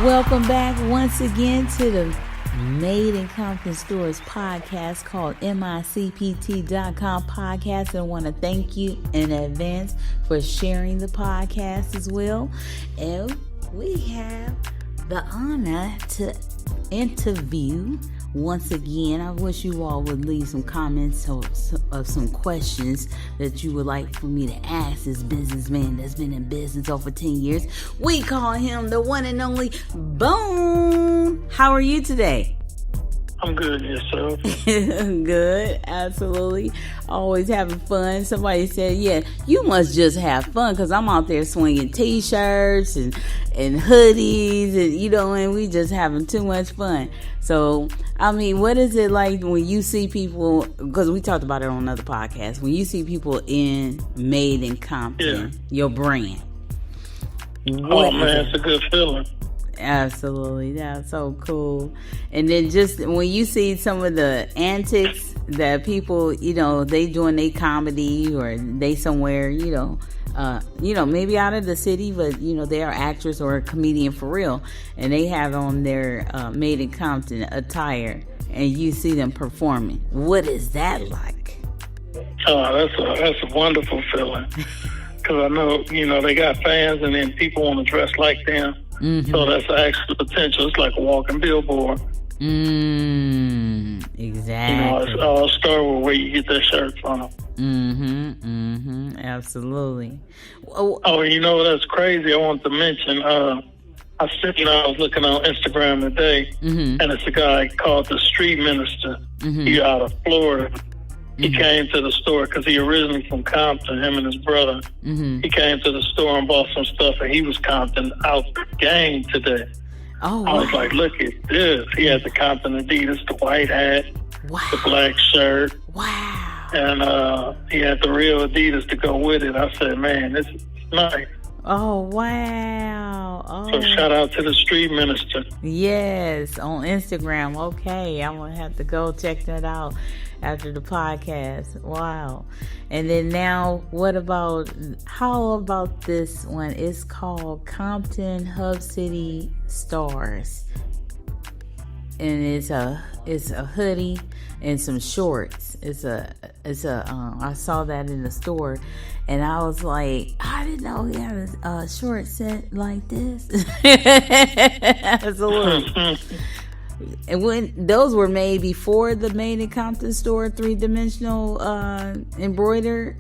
Welcome back once again to the Made in Compton Stores podcast called Micpt.com podcast. And I want to thank you in advance for sharing the podcast as well. And we have the honor to interview once again. I wish you all would leave some comments of some questions that you would like for me to ask this businessman that's been in business over 10 years. We call him the one and only Bone. How are you today? I'm good, yourself? Good, absolutely. Always having fun. Somebody said, yeah, you must just have fun, because I'm out there swinging t-shirts and hoodies, and we just having too much fun. So, I mean, what is it like when you see people, because we talked about it on another podcast, when you see people in Made in Compton, your brand? Oh, man, it's a good feeling. Absolutely. That's so cool. And then just when you see some of the antics that people, they doing their comedy, or they somewhere, maybe out of the city, but they are actress or a comedian for real, and they have on their Made in Compton attire, and you see them performing. What is that like? Oh, that's a wonderful feeling. Because I know, they got fans, and then people want to dress like them. Mm-hmm. So that's the extra potential. It's like a walking billboard. Exactly. It's all start with where you get that shirt from. Absolutely. Oh, that's crazy. I want to mention, I was looking on Instagram today, and it's a guy called the Street Minister. He's out of Florida. He came to the store because he originally from Compton, him and his brother. He came to the store and bought some stuff, and he was Compton out the game today. Oh, wow. I was like, look at this. He had the Compton Adidas, the white hat, the black shirt. Wow. And he had the real Adidas to go with it. I said, man, this is nice. Oh, wow. Oh. So shout out to the Street Minister. Yes, on Instagram. Okay, I'm going to have to go check that out after the podcast. Wow. And then now, how about this one? It's called Compton Hub City Stars. And it's a hoodie and some shorts. I saw that in the store, and I was like, I didn't know he had a short set like this. Absolutely. And when those were made before the Made in Compton Store 3-dimensional embroidered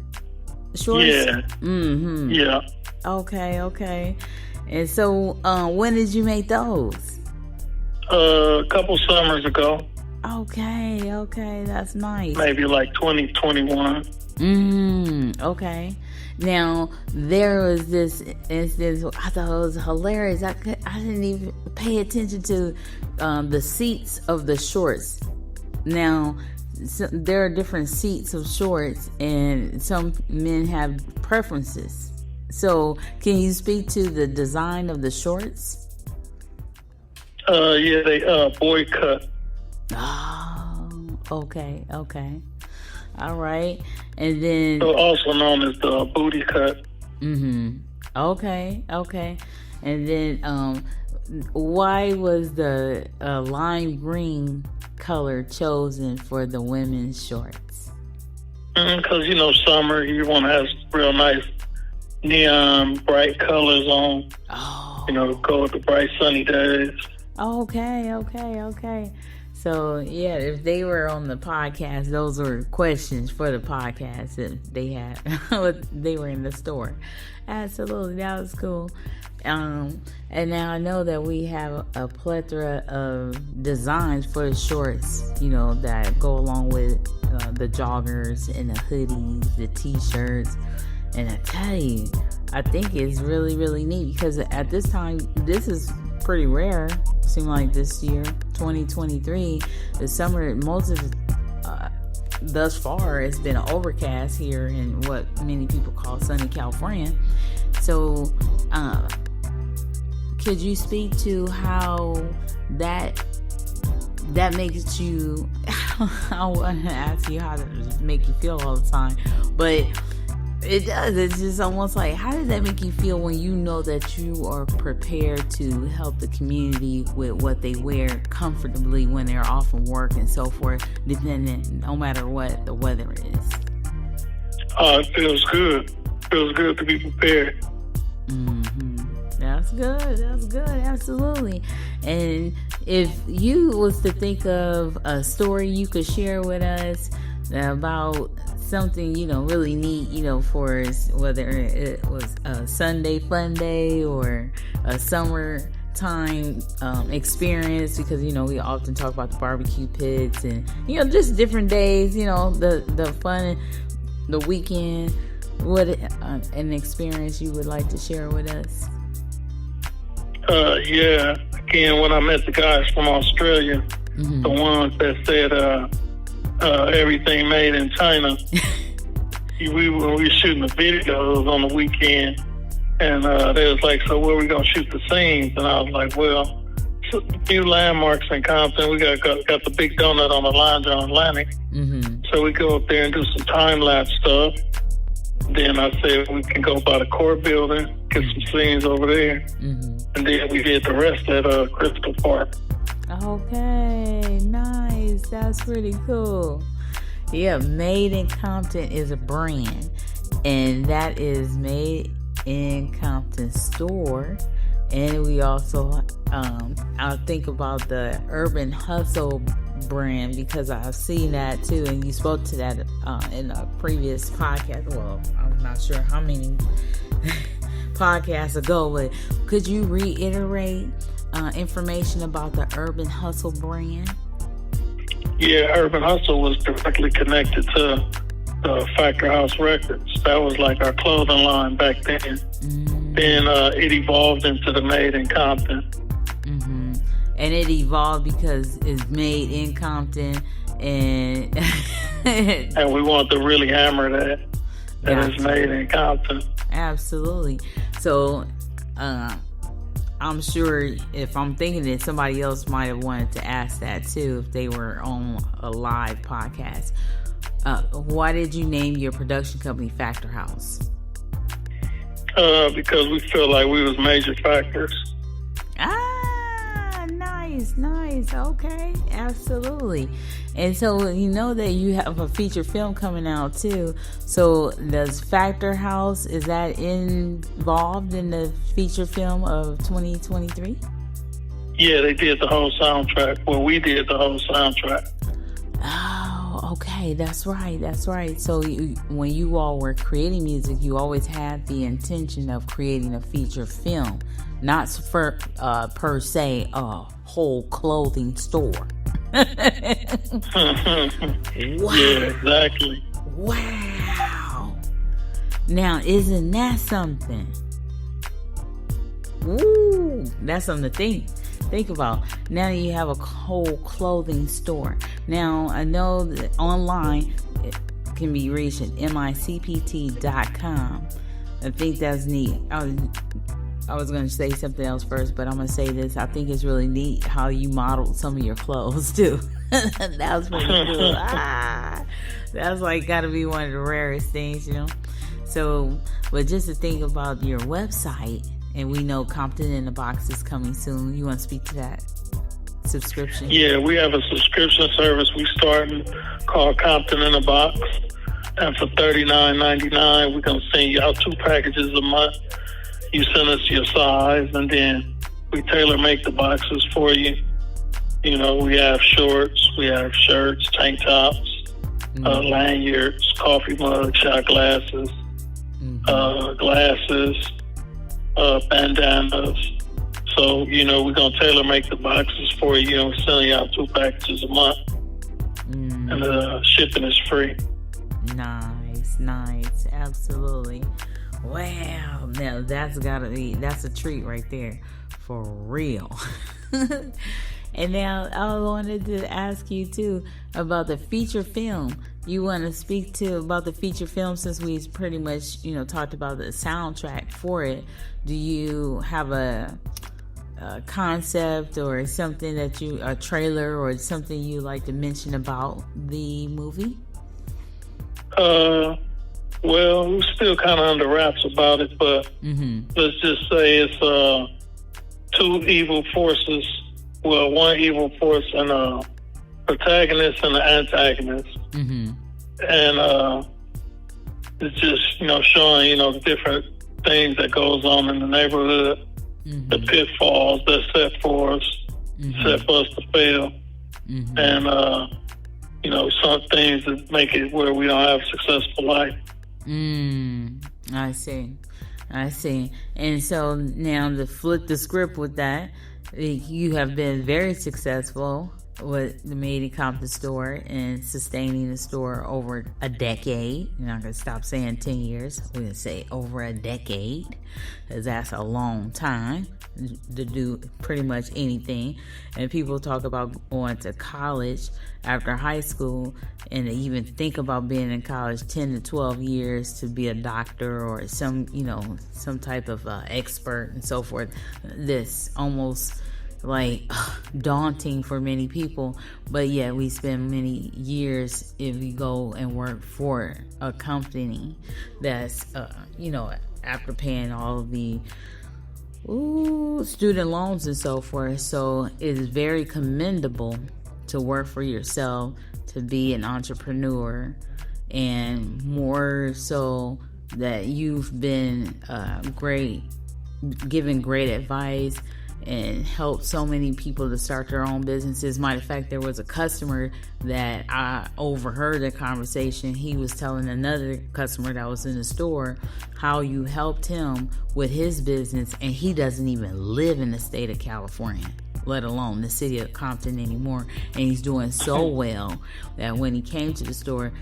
shorts? Yeah. Yeah. Okay. And so when did you make those? A couple summers ago. Okay, that's nice. Maybe like 2021. Okay. Now, there was this instance, I thought it was hilarious. I didn't even pay attention to the seats of the shorts. Now, there are different seats of shorts, and some men have preferences. So, can you speak to the design of the shorts? Yeah, they boy cut. Oh, okay. All right. And then also known as the booty cut. Okay. And then why was the lime green color chosen for the women's shorts? Because summer, you want to have real nice neon bright colors on. Oh. To go with the bright sunny days. Okay. So, yeah, if they were on the podcast, those were questions for the podcast if they had, they were in the store. Absolutely. That was cool. And now I know that we have a plethora of designs for the shorts, that go along with the joggers and the hoodies, the t-shirts. And I tell you, I think it's really, really neat, because at this time, this is pretty rare. Seemed like this year, 2023, the summer, most of thus far, it's been overcast here in what many people call sunny California. So, could you speak to how that makes you? I want to ask you how does it make you feel all the time, but It does. It's just almost like, how does that make you feel when you know that you are prepared to help the community with what they wear comfortably when they're off from work and so forth, depending, no matter what the weather is? It feels good. It feels good to be prepared. That's good. That's good. Absolutely. And if you was to think of a story you could share with us about something, really neat, for us, whether it was a Sunday fun day or a summertime experience, because, we often talk about the barbecue pits and, just different days, the fun, the weekend. What an experience you would like to share with us? Yeah. Again, when I met the guys from Australia, the ones that said everything made in China, we were shooting the videos on the weekend, and they was like, so where we going to shoot the scenes? And I was like, well, a few landmarks in Compton. We got the big donut on the line down Atlantic. So we go up there and do some time-lapse stuff. Then I said we can go by the core building, get some scenes over there. And then we did the rest at Crystal Park. Okay, nice. That's pretty cool. Yeah, Made in Compton is a brand, and that is Made in Compton Store. And we also, I'll think about the Urban Hustle brand, because I've seen that too, and you spoke to that in a previous podcast. Well, I'm not sure how many podcasts ago, but could you reiterate information about the Urban Hustle brand? Yeah, Urban Hustle was directly connected to Factor House Records. That was like our clothing line back then. Then it evolved into the Made in Compton. And it evolved because it's made in Compton, and and we want to really hammer that it's made in Compton. Absolutely. So I'm sure if I'm thinking it, somebody else might have wanted to ask that too if they were on a live podcast. Why did you name your production company Factor House? Because we feel like we was major factors. Nice. Okay, absolutely. And so you know that you have a feature film coming out too. So does Factor House, is that involved in the feature film of 2023? Yeah, they did the whole soundtrack. Well, we did the whole soundtrack. Oh, okay, that's right. So when you all were creating music, you always had the intention of creating a feature film, not for per se a whole clothing store. Wow. Yeah, exactly. Wow. Now, isn't that something? Woo, that's something to think about. Now you have a whole clothing store. Now, I know that online it can be reached at micpt.com. I think that's neat. I was going to say something else first, but I'm going to say this. I think it's really neat how you modeled some of your clothes too. That was pretty cool. That's like got to be one of the rarest things, So, but just to think about your website, and we know Compton in the Box is coming soon. You want to speak to that subscription? Yeah, we have a subscription service we started called Compton in the Box. And for $39.99, we're going to send you out 2 packages a month. You send us your size, and then we tailor make the boxes for you. We have shorts, we have shirts, tank tops, lanyards, coffee mugs, shot glasses, glasses, bandanas. So, we're going to tailor make the boxes for you. We're sending out 2 packages a month. And shipping is free. Nice. Absolutely. Wow. Now that's a treat right there. For real. And now I wanted to ask you too about the feature film. You want to speak about the feature film, since we pretty much, talked about the soundtrack for it. Do you have a concept or something a trailer or something you like to mention about the movie? Well, we're still kind of under wraps about it, but let's just say it's two evil forces. Well, one evil force and a protagonist and an antagonist. And it's just, showing, the different things that goes on in the neighborhood, the pitfalls that's set for us to fail. And, some things that make it where we don't have a successful life. I see. And so now to flip the script with that, you have been very successful with the Compton Store and sustaining the store over a decade. You're not going to stop saying 10 years. We're going to say over a decade, because that's a long time to do pretty much anything. And people talk about going to college after high school and to even think about being in college 10 to 12 years to be a doctor or some type of expert and so forth. This almost daunting for many people, but yeah, we spend many years if we go and work for a company that's after paying all of the student loans and so forth. So it is very commendable to work for yourself, to be an entrepreneur, and more so that you've been given great advice and helped so many people to start their own businesses. Matter of fact, there was a customer that I overheard the conversation. He was telling another customer that was in the store how you helped him with his business, and he doesn't even live in the state of California, let alone the city of Compton anymore. And he's doing so well that when he came to the store,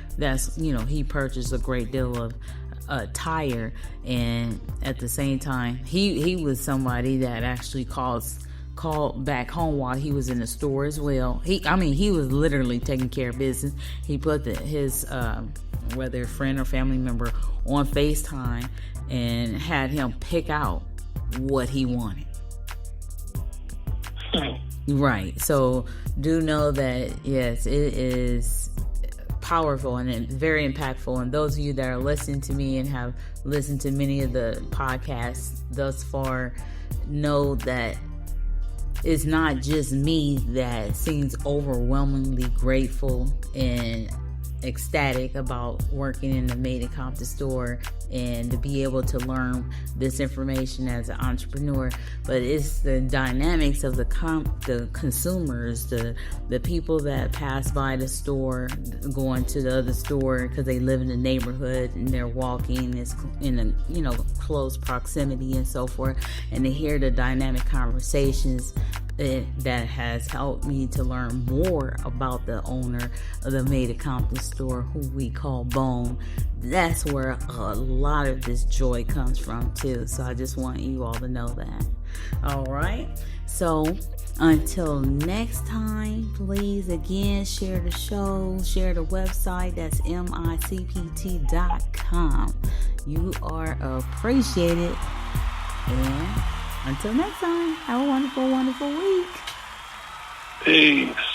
he purchased a great deal of tire, and at the same time he was somebody that actually called back home while he was in the store as well. He was literally taking care of business. He put his whether friend or family member on FaceTime and had him pick out what he wanted. Right. So do know that yes, it is powerful and very impactful. And those of you that are listening to me and have listened to many of the podcasts thus far know that it's not just me that seems overwhelmingly grateful and ecstatic about working in the Compton Store and to be able to learn this information as an entrepreneur, but it's the dynamics of the consumers, the people that pass by the store, going to the other store because they live in the neighborhood and they're walking in a close proximity and so forth, and to hear the dynamic conversations that has helped me to learn more about the owner of the Compton Store, who we call Bone. That's where a lot of this joy comes from too. So I just want you all to know that. All right. So until next time, please again share the show, share the website. That's micpt.com. You are appreciated. And until next time, have a wonderful, wonderful week. Peace.